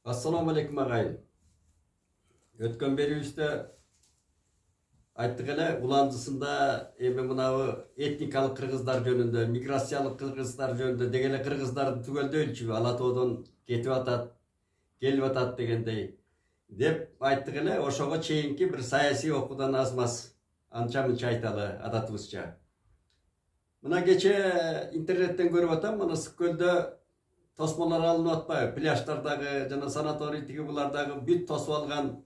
Assalamu alaikum agayın. Ötken beribizde ayttık ele ulandısında mınabı etnikalık kırgızlar jönündө, migrasiyalık kırgızlar jönündö degele kırgızlar tügölde ölçübü Alatoğu'dan ketip atat, gelip atat degендей. Dep ayttık ele oşoga çeyinki bir sayasi okudan azmaz. Ança mınça aytalı adatыбызча. Mına geçe internetten görüp atam, mına Sıkköl'de tosmalar alınıp atpay. Pляжтардагы жана санаторий тиги булардагы бүт тосуп алган,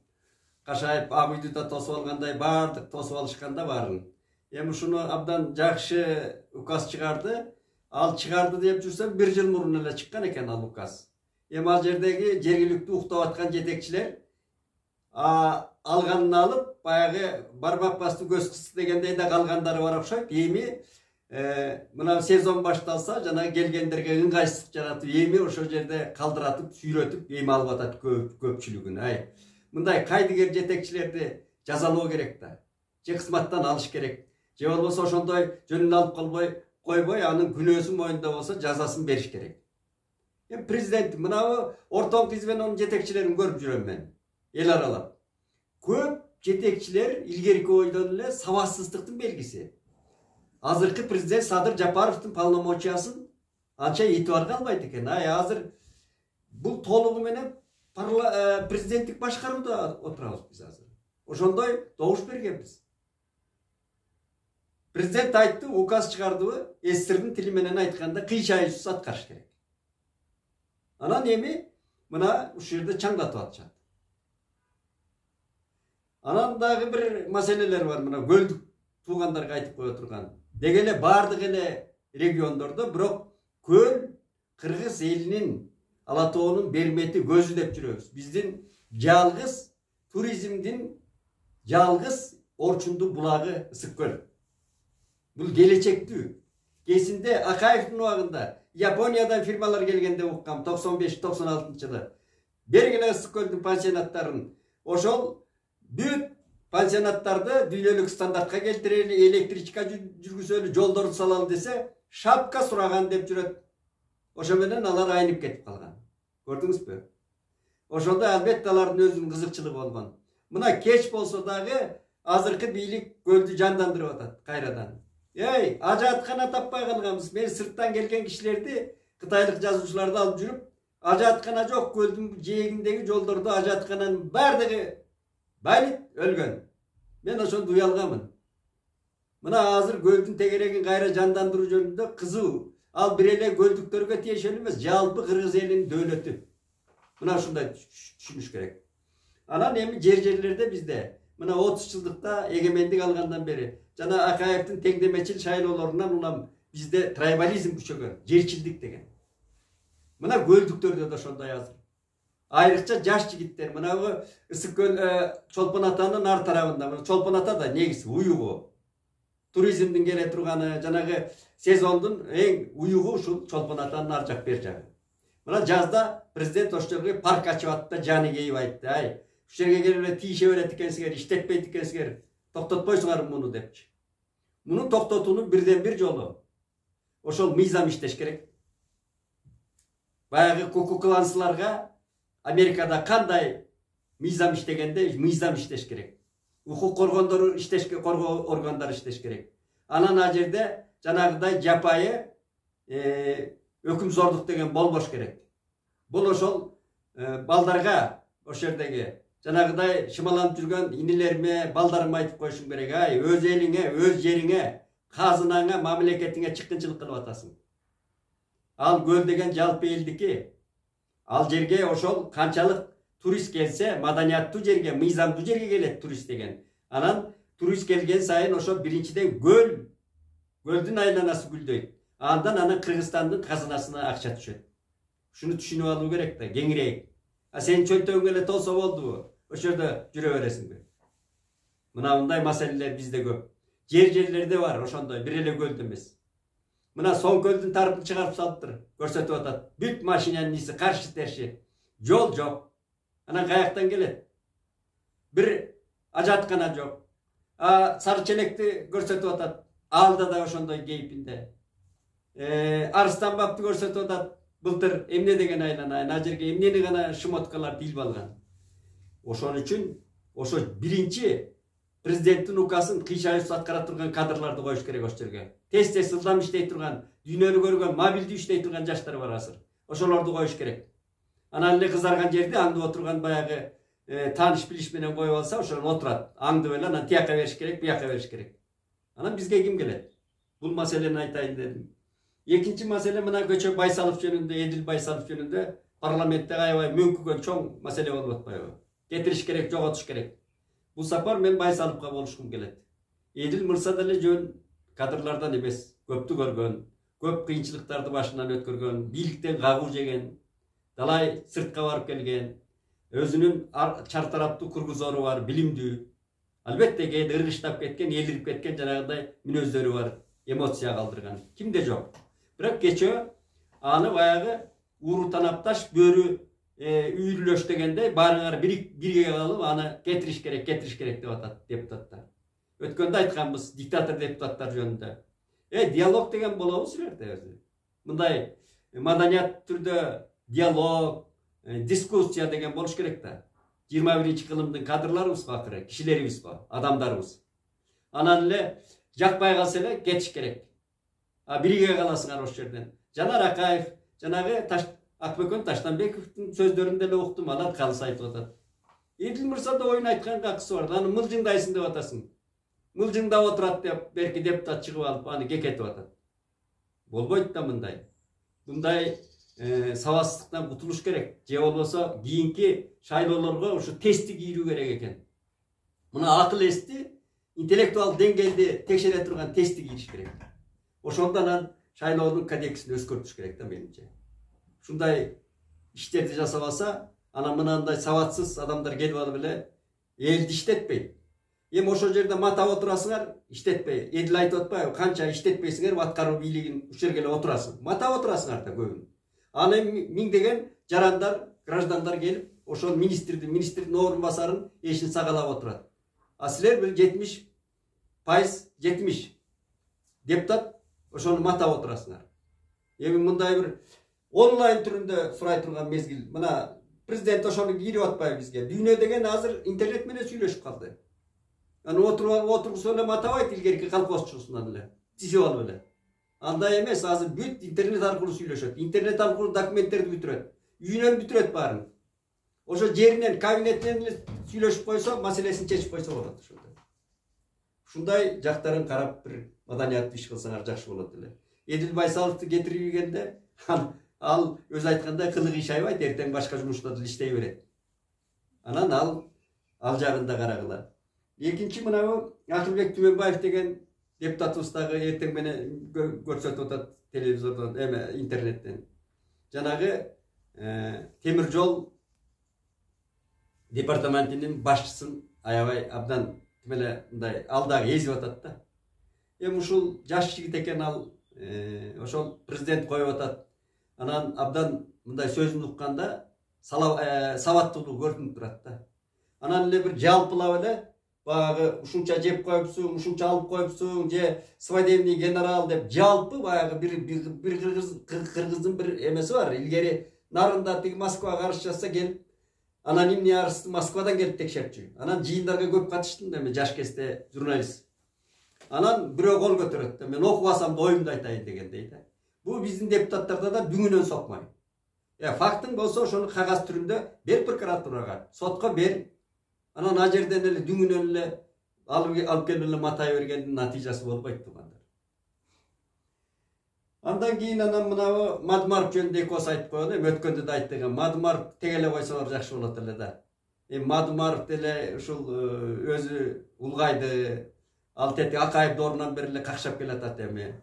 кашайып ак үйдү да тосуп алгандай баардык тосуп алышканда барын. Эми ушуну абдан жакшы указ чыгарды. Ал чыгарды деп жүрсөм 1 жыл мурун эле чыккан экен ал указ. Эми ал жердеги жергиликтүү уктап аткан жетекчилер алганын алып, баягы бармак басты көз кысты дегендей да калгандары бар окшойт. Эми мына сезон башталса жана келгендерге ыңгайсыздык жаратып, эми ошо жерде калдыратып, сүйрөтүп, эми алып атат көпчүлүгүн. Мындай кайдыгер жетекчилерди жазалоо керек да. Же кызматтан алыш керек. Же болбосо ошондой жөнүн алып койбой, анын күнөөсү моюнда болсо жазасын бериш керек. Президент мынабы ортоңку извенонун жетекчилерин көрүп жүрөм мен. Эл аралап. Көп жетекчилер илгерки ойдон эле сабатсыздыктын белгиси. Азыркы президент Садыр Жапаровдун полномочиясын анча этип албайт экен. Азыр бул толугу менен президенттик башкарууда отурабыз биз азыр. Ошондой добуш бергенбиз. Президент айтты, указ чыгардыбы, СССРдин тили менен айтканда кыйшайсыз аткарыш керек. Анан эми мына ушул жерде чаңдатып атышат. Анан дагы бир маселелер бар, мына көлдүк туугандарга айтып кое турган. Дегеле бардык эле региондордо бирок көл кыргыз элинин Алатоонун бермети көзү деп жүрөбүз. Биздин жалгыз туризмдин жалгыз орчундуу булагы Ысык-Көл. Бул келечектүү. Кесинде Акаевдин убагында Япониядан фирмалар келгенде уккам 95-96 жылы. Бергиле Ысык-Көлдүн пансионаттарын. Ошол бүт пансионаттарды дүйнөлүк стандартка келтирели, электричка жүргүзөлү, жолдорду салалы десе, шапка сураган деп жүрөт. Ошо менен алар айнып кетип калган. Көрдүңүзбү? Ошондо албетте алардын өзүнүн кызыкчылыгы болгон. Мына кеч болсо дагы азыркы бийлик көлдү жандандырып атат кайрадан. Ажаткана таппай калганбыз. Мен сырттан келген кишилерди, кытайлык жазуучуларды алып жүрүп, ажаткана жок, көлдүн жээгиндеги жолдордо ажаткананын бардыгы байлык өлгөн. Мен ошондо уялганмын. Мына азыр көлдүн тегерегин кайра жандандыруу жөнүндө кызуу. Ал бир эле көлдүктөргө тиешелүү эмес, жалпы кыргыз элинин дөөлөтү. Мына ушундай түшүнүш керек. Анан эми жерлерде бизде мына 30 жылдыкта эгемендик алгандан бери жана Акаевдин теңдемечил шайлоолорунан улам бизде трайбализм күчөгөн, жерчилдик деген. Мына көлдүктөрдө да ошондой азыр. Айрыкча жаш жигиттер, мына Ысык-Көл Чолпон атанын ар тарабында, мына Чолпон ата да негизи уюгу. Туризмдин келе турганы, жанагы сезондун эң уюгу ушул Чолпон атанын ар жак бер жагы. Мына жазда президент ошол жерге парк ачып атты, жаны кейип айтты. Ушул жерге келип эле тийише берет экенсиңер, иштетпейт экенсиңер, токтотпойсуңар муну депчи. Муну токтотуунун бирден бир жолу ошол мыйзам иштеш керек. Баягы кукуклансларга Америкада кандай мыйзам иштегенде мыйзам иштеш керек. Укук коргондору коргоо органдары иштеш керек. Анан ал жерде жанагыдай жапайы өкүм зордук деген болбош керек. Бул ошол балдарга ошол жердеги жанагыдай шымаланып жүргөн инилериме, балдарыма айтып коюшум керек. Өз элиңе, өз жериңе, казынаңа, мамлекетиңе чыккынчылык кылып атасың. Ал көл деген жалпы элдики. Ал жерге ошол канчалык турист келсе, маданияттуу жерге, мыйзамдуу жерге келет турист деген. Анан турист келген сайын ошо биринчиден көлдүн айланасы гүлдөйт. Андан Кыргызстандын казынасына акча түшөт. Шуну түшүнүп алуу керек да, кеңирээк. Сенин чөнтөгүң эле толсо болдубу? Ошол жерде жүрө бересиңби? Мына мындай маселелер бизде көп. Жерлерде бар ошондой, бир эле көлдө эмес. Мына Соң көлдүн тарыпын чыгарып салыптыр, көрсөтүп атат. Бүт машинанын иси каршы терши. Жол жок. Анан каяктан келет? Бир ажаткана жок. Сарычелекти көрсөтүп атат. Алда да ошондой кейпинде. Арыстанбапты көрсөтүп атат. Былтыр эмне деген айланайын, а жерге эмнени гана шмоткалар билип алган. Ошон үчүн ошо биринчи президенттин указын кыйшайып аткара турган кадрларды коюш керек ошол жерге. Тез ылдам иштей турган, дүйнөнү көргөн, мобилдүү иштей турган жаштар бар азыр. Ошолорду коюш керек. Анан эле кызарган жерде аңдып отурган баягы тааныш билиш менен коюп алса, ошол отурат. Аңдып эле анан тияка бериш керек, буяка бериш керек. Анан бизге ким келет? Бул маселени айтайын дедим. Экинчи маселе мына Көчө Байсалов жөнүндө, Эдил Байсалов жөнүндө парламентте аябай мөңкүгөн чоң маселе болуп атпайбы? Кетириш керек, жоготуш керек. Бул сапар мен Байсаловго болушкум келет. Эдил мырза деле жөн кадрлардан эмес, көптү көргөн, көп кыйынчылыктарды башынан өткөргөн, бийликтен кагуу жеген, далай сыртка барып келген, өзүнүн чартараптуу кургузору бар, билимдүү. Албетте кээде ыргыштап кеткен, элирип кеткен жанагындай мүнөздөрү бар, эмоция калтырган. Кимде жок. Бирок кечөө аны баягы ууру танапташ бөрү үйрүлөш дегенде баарыңар бирге калып аны кетириш керек деп атат депутаттар. Өткөндө айтканбыз диктатор депутаттар жөнүндө. Диалог деген болобу силерде өзү. Мындай маданият түрдө диалог, дискуссия деген болуш керек да. 21-ci кылымдын кадрларыбыз акыры, кишилерибиз бар, адамдарыбыз. Анан эле жакпай калса эле кетиш керек. Бирге каласыңар ошол жерден. Жанар Акаев, жанагы Акбөкөн Таштанбековдун сөздөрүндө эле уктум, алар калыс айтып атат. Эдил мырза да оюн айтканга акысы бар. Аны мылжыңдайсың деп атасың. Мылжыңдап отурат деп берки депутат чыгып алып аны кекетип атат. Болбойт да мындай. Мындай сабатсыздыктан кутулуш керек. Же болбосо кийинки шайлоолорго ушу тести кийрүү керек экен. Мына акыл эсти, интеллектуал деңгээлди текшере турган тести кийриш керек. Ошондо анан шайлоонун кодексин өзгөртүш керек да менимче. Ушундай иштерди жасап алса, анан мынандай сабатсыз адамдар келип алып эле элди иштетпейт. Эми ошол жерде матап отурасыңар, иштетпей. Эдил айтып атпайбы, канча иштетпейсиңер, аткаруу бийлигин ушул жерге эле отурасың. Матап отурасыңар да көбүн. Аны миңдеген жарандар, граждандар келип, ошол министрдин орун басарын эшин сагалап отурат. А силер бир 70% депутат ошону матап отурасыңар. Эми мындай бир онлайн түрүндө сурай турган мезгил. Мына президент ошону кийирип атпайбы бизге. Дүйнө деген азыр интернет менен сүйлөшүп калды. Аны отургусу эле матабайт илгерки колхозчусунан эле. Тизип алып эле. Андай эмес, азыр бүт интернет аркылуу сүйлөшөт. Интернет аркылуу документтерди бүтүрөт. Үйүнөн бүтүрөт баарын. Ошо жеринен, кабинетинен эле сүйлөшүп койсо, маселесин чечип койсо болот ошондо. Ушундай жактарын карап бир маданияттуу иш кылсаңар жакшы болот эле. Эдил Байсаловду кетирбегенде ал өз айткандай кылыгы иш айбайт, эртең башка жумуштарды иштей берет. Анан ал жагында карагыла. Экинчи мынабы Акылбек Түмөнбаев деген депутатыбыз дагы эртең менен көрсөтүп атат телевизордон, интернеттен. Жанагы темир жол департаментинин башчысын аябай абдан эле мындай ал дагы эзип атат да. Эми ушул жаш жигит экен ал, ошол президент коюп атат. Анан абдан мындай сөзүн укканда сабаттуулугу көрүнүп турат да. Анан эле бир жалпылап эле баягы ушунча жеп коюпсуң, ушунча алып коюпсуң, же свадебный генерал деп жалпы баягы бир кыргыздын бир эмеси бар. Илгери нарында тиги Москвага арыз жазса келип, анонимный арызды Москвадан келип текшерчү. Анан жыйындарга көп катыштым да, мен жаш кезде журналист. Анан бирөө кол көтөрөт. Мен окуп алсам да оюмду айтайын дегендей да. Бул биздин депутаттарда да дүңүнөн сокмой. Фактың болсо ошону кагаз түрүндө бер прокуратурага, сотко бер. Анан а жерден эле дүңүнөн эле алып келип эле матай бергендин натыйжасы болбойт тугандар. Андан кийин анан мынабы Мадмаров жөнүндө экөөс айтып койгон, өткөндө да айттым. Мадмаров теге эле койсоңор жакшы болот эле да. Мадмаров деле ушул өзү улгайды, ал тети Акаев орунан бери эле какшап келатат эми.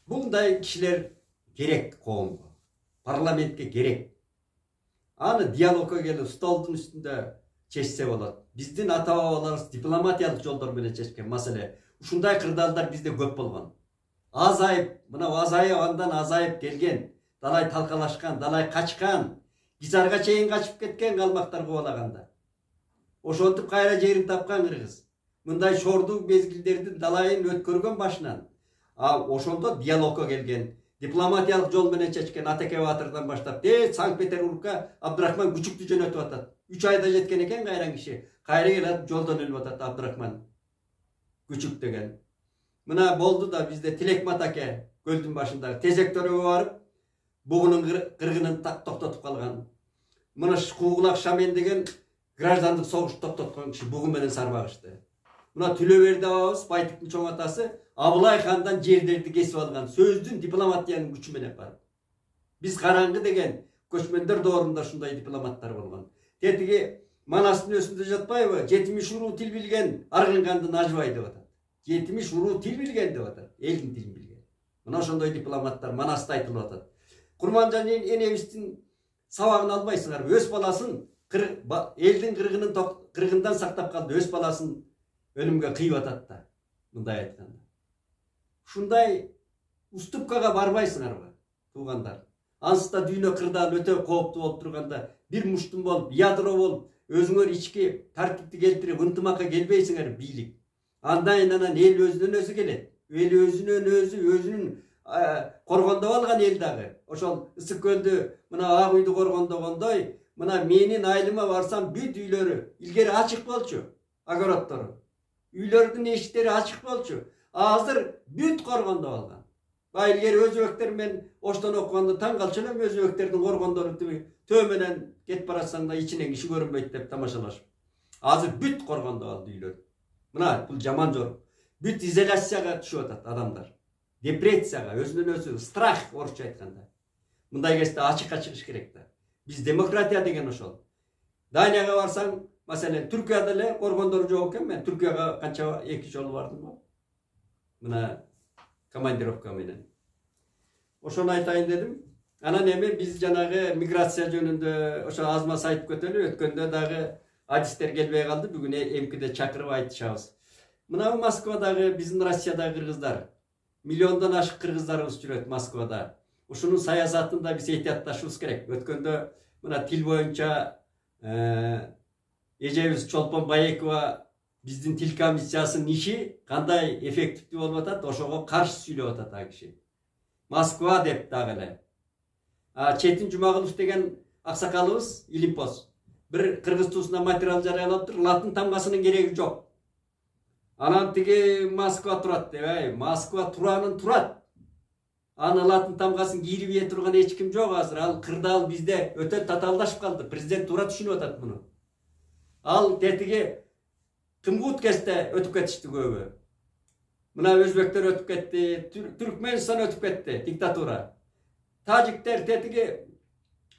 Мындай кишилер керек коомго. Парламентке керек. Аны диалогко келип столдун үстүндө чечсе болот. Биздин ата-бабаларыбыз дипломатиялык жолдор менен чечкен маселе. Ушундай кырдаалдар бизде көп болгон. Азайып, мына андан азайып келген, далай талкалашкан, далай качкан, Гизарга чейин качып кеткен калмактар кубалаганда. Ошентип кайра жерин тапкан кыргыз. Мындай шордуу мезгилдерди далайын өткөргөн башынан. Ошондо диалогко келген. Дипломатиялык жол менен чечкен Атеке Батырдан баштап Санкт Петербургга Абдурахман Күчүктү жөнөтүп атат. 3 айда жеткен экен кайран киши. Кайра келет жолдон өлүп атат Абдурахман Күчүк деген. Мына болду да бизде Тилек Матаке көлдүн башындагы тезек төрөгө барып бугунун кыргынын токтотуп калган. Мына Куугулак Шамен деген граждандык согуш токтоткон киши бугун менен сарбагышты. Мына Түлөберди абабыз Байтыктын чоң атасы Абылай хандан жерлерди кесип алган сөздүн дипломатиянын күчү менен барып. Биз караңгы деген көчмөндөр доорунда ушундай дипломаттар болгон. Тетиги Манастын өсүндө жатпайбы? 70 уруу тил билген аргынгандын ажыбай деп атат. 70 уруу тил билген деп атат. Элдин тилин билген. Мына ошондой дипломаттар Манаста айтылып атат. Курманжан энебиздин сабагын албайсыңарбы? Өз баласын элдин кыргындан сактап калды. Өз баласын өлүмгө кыйып атат да. Мындай айтканда. Ушундай уступкага барбайсыңарбы, туугандар? Ансызда дүйнө кырдаал өтө кооптуу болуп турганда, бир муштум болуп, ядро болуп, өзүңөр ички тартипти келтирип, ынтымакка келбейсиңер бийлик. Андан эл өзүнөн өзү келет. Эл өзүнүн коргондоп алган эл дагы. Ошол Ысык көлдү, мына Ак үйдү коргондогондой, мына менин айылыма барсам бүт үйлөрү илгери ачык болчу, огороддору. Үйлөрдүн эшиктери ачык болчу. Азыр бүт коргондоп алган. Илгери өзбектер мен оштон окуганда таң калчу элем, өзбектердин коргондору төө менен кетип баратсаң да ичинен киши көрүнбөйт деп тамашалашып. Азыр бүт коргондоп алды үйлөр. Мына бул жаман жорук. Бүт изоляцияга түшүп атат адамдар. Депрессияга, өзүнөн өзү страх орусча айтканда. Мындай кезде ачыкка чыгыш керек да. Биз демократия деген ошол. Данияга барсаң, маселен, Түркияда эле коргондор жок экен. Мен Түркияга канча 2 жолу бардым го. Мына командировка менен. Ошону айтайын дедим. Анан эми биз жанагы миграция жөнүндө ошо азмас айтып кетели. Өткөндө дагы адистер келбей калды. Бүгүн эмкиде чакырып айтышабыз. Мына Москвадагы биздин Россиядагы кыргыздар, миллиондон ашык кыргыздарыбыз жүрөт Москвада. Ушунун саясатында биз этиятташыбыз керек. Өткөндө мына тил боюнча эжебиз Чолпон Байекова биздин тил комиссиясынын иши кандай эффективдүү болуп атат, ошого каршы сүйлөп атат а киши. Москва деп дагы эле. Четин Жумагулов деген аксакалыбыз Илимпоз бир кыргыз туусуна материал жарыялаптыр, латын тамгасынын кереги жок. Анан тиги Москва турат деп, Москва туранын турат. Аны латын тамгасын кийирип ие турган эч ким жок азыр. Ал кырдаал бизде өтө татаалдашып калды. Президент туура түшүнүп атат муну. Ал тетиги Кымгут кесте өтүп кетишти көбү. Мына өзбектер өтүп кетти, Түркмөнстан өтүп кетти, диктатура. Тажиктер тетиги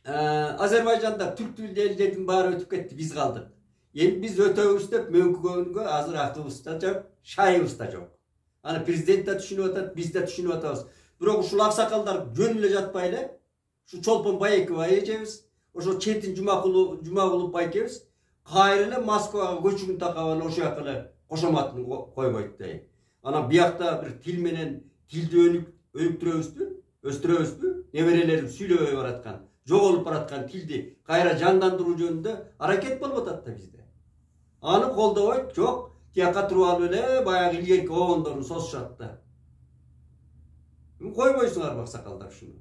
Азербайжанда түрк тилдүү элдердин баары өтүп кетти, биз калдык. Эми биз өтөбүз деп мөңкүгөнгө азыр акыбыз да жок, шайыбыз да жок. Аны президент да түшүнүп атат, биз да түшүнүп атабыз. Бирок ушул аксакалдар жөн эле жатпай эле, ушу Чолпон Байекова эжебиз, ошо Четин Жумагулов байкебиз кайра эле Москвага көчүгүн такап эле ошол жака эле кошоматын койбойт дей. Анан биякта бир тил менен тилди өнүктүрөбүзбү, өстүрөбүзбү? Неберелерим сүйлөбөй бараткан, жоголуп бараткан тилди кайра жандандыруу жөнүндө аракет болуп атат да бизде. Аны колдобойт, жок, тияка туруп алып эле баягы илгерки обондорун сосушат да. Койбойсуңар аксакалдар ушуну.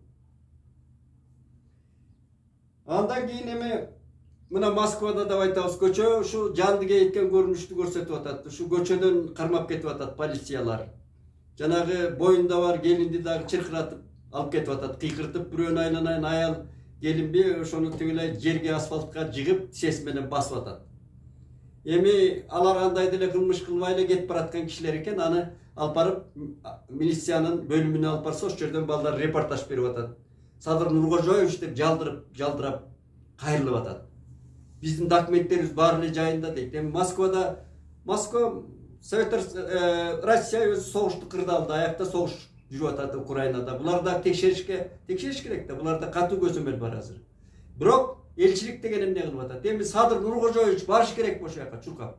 Андан кийин эми мына Москвада да айтабыз, көчө ушу жанды кейиткен көрүнүштү көрсөтүп атат. Ушу көчөдөн кармап кетип атат полициялар. Жанагы боюнда бар келинди дагы чыркыратып алып кетип атат, кыйкыртып, бирөөнү айланайын аял келинби ошону тигилей жерге асфальтка жыгып, тисеси менен басып атат. Эми алар кандай деле кылмыш кылбай эле кетип бараткан кишилер экен, аны алып барып милициянын бөлүмүнө алып барса, ошол жерден балдар репортаж берип атат. Садыр Нуркожоевич деп жалдырап кайрылып атат. Биздин документтерибиз баары эле жайында дейт. Эми Москва Россия өзү согушту кырдаалда, аякта согуш жүрүп атат Украинада. Булар да текшериш керек да. Буларда катуу көзөмөл бар азыр. Бирок элчилик деген эмне кылып атат? Эми Садыр Нуркожоевич барыш керек ошол жака чуркап.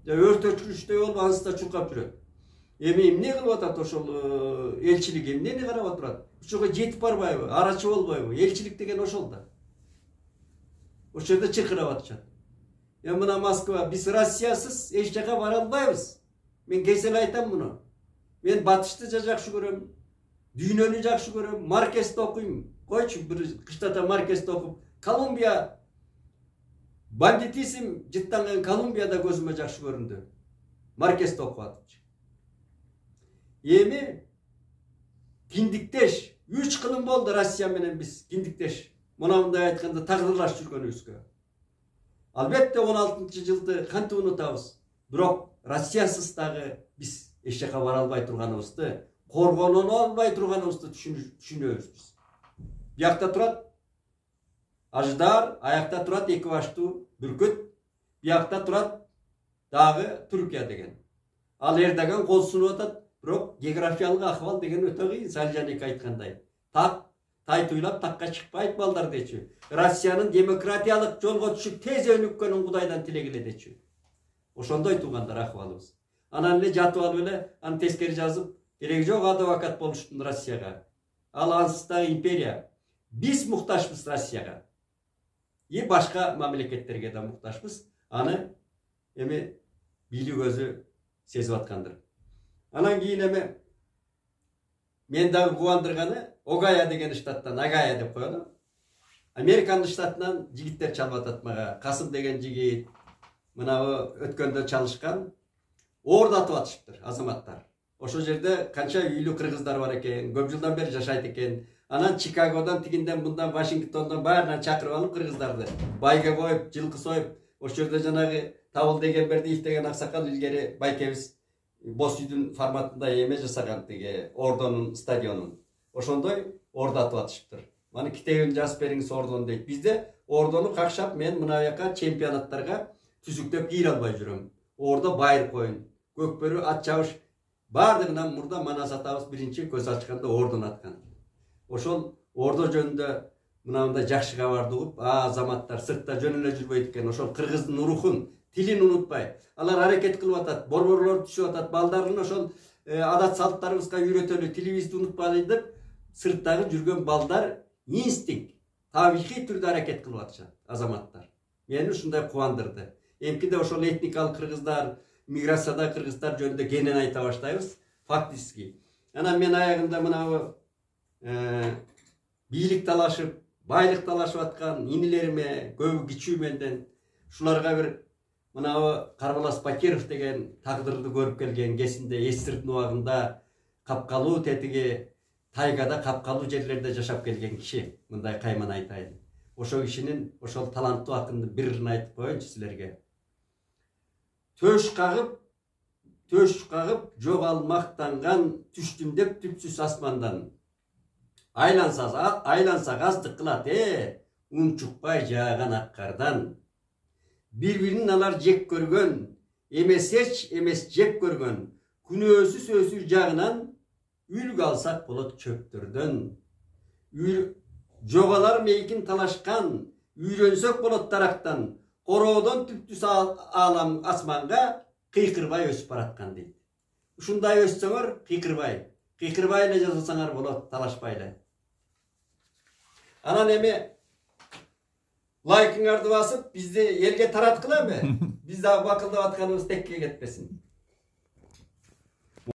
Өрт өчкүрүчтөй болуп ансызда чуркап жүрөт. Эми эмне кылып атат ошол элчилик? Эмнени карап турат? Ошого жетип барбайбы? Арачы болбойбу? Элчилик деген ошол да. Ошол жерде чыркырап атышат. Мына Москва, биз Россиясыз эч жака бара албайбыз. Мен кесел айтам муну. Мен батышты да жакшы көрөм, Дүйнөнү жакшы көрөм, Маркести окуйм. Койчу бир кыштата Маркести окуп, Колумбия бандитизм жыттанган Колумбияда көзүмө жакшы көрүндү. Маркести окуп атып. Эми киндиктеш 3 кылым болду Россия менен биз киндиктеш. Мындай айтканда тагдырлашып жүргөнүбүзгө. Албетте 16-жылды кантип унутабыз. Бирок Россиясыз дагы биз эч жака бара албай турганыбызды, коргоно албай турганыбызды түшүнөбүз биз. Биякта турат Аждар, аякта турат эки баштуу бүркүт, биякта турат дагы Түркия деген. Ал Эрдоган кол сунуп атат, бирок географиялык акыбал деген өтө кыйын, Салжаник айткандай. Тай туйлап такка чыкпайт балдар дечү. Россиянын демократиялык жолго түшүп тез өнүккөнүн Кудайдан тилегиле дечү. Ошондой туугандар акыбалыбыз. Анан эле жатып алып эле аны тескери жазып, кереги жок адвокат болуштун Россияга. Ал ансыз да империя. Биз муктажбыз Россияга. И башка мамлекеттерге да муктажбыз. Аны эми бийлик өзү сезип аткандыр. Анан кийин эми мен дагы кубандырганы Огайо деген штаттан Агая деп коёду. Американын штатынан жигиттер чалып атат мага. Касым деген жигит мынабы өткөндө чалышкан. Оордатып атышыптыр азаматтар. Ошол жерде канча үйлүү кыргыздар бар экен, көп жылдан бери жашайт экен. Анан Чикагодон тигинден мындан Вашингтондон баарынан чакырып алып кыргыздарды байга коюп, жылкы союп, ошол жерде жанагы Табыл деген Бердиев деген аксакал илгери байкебиз Боз үйдүн форматында эме жасаган тиги Ордонун стадионун. Ошондой оордатып атышыптыр. Маны китебин жазып бериңиз Ордон дейт. Бизде Ордону какшап мен мына жака чемпионаттарга түзүктөп кийире албай жүрөм. Ордо байыр коюн, көкбөрү, ат чабыш бардыгынан мурда Манас атабыз биринчи көз ачканда Ордон аткан. Ошол Ордо жөнүндө мындай жакшы кабарды угуп, азаматтар сыртта жөн эле жүрбөйт экен. Ошол кыргыздын рухун, тилин унутпай, алар аракет кылып атат, борборлор түшүп атат, балдарын ошол адат салттарыбызга үйрөтөлү, тилибизди унутпайлы деп сырттагы жүргөн балдар инстинкт, табигый түрдө аракет кылып атышат азаматтар. Мени ушундай кубандырды. Эмкиде ошол этникалык кыргыздар, миграцияда кыргыздар жөнүндө кенен айта баштайбыз, фактически. Анан мен аягында мынабы бийлик талашып, байлык талашып аткан инилериме, көбү кичүү менден, шуларга бир мынабы Карбалас Бакиров деген тагдырды көрүп келген, кесинде эстирдин убагында капкалуу тетиги тайгада капкалуу жерлерде жашап келген киши, мындай кайман айтайын. Ошол кишинин, ошол таланттуу акындын бирин айтып коеюнчу силерге. Төш кагып жогалмактанган түштүм деп түпсүз асмандан. Айлансак аздык кылат, унчукпай жааган ак кардан. Бири-бирин алар жек көргөн, эмес жеп көргөн, күнөөсүз өсүр жагынан үлгү алсак болот чөптөрдөн. Жогалар мейкин талашкан, үйрөнсөк болот дарактан, короодон түптүс аалам асманга кыйкырбай өсүп бараткан дейт. Ушундай өссөңөр кыйкырбай эле жасасаңар болот, талашпай эле. Анан эми лайкыңарды басып, бизди элге тараткыла эми. Биз дагы бакылдап атканыбыз текке кетпесин.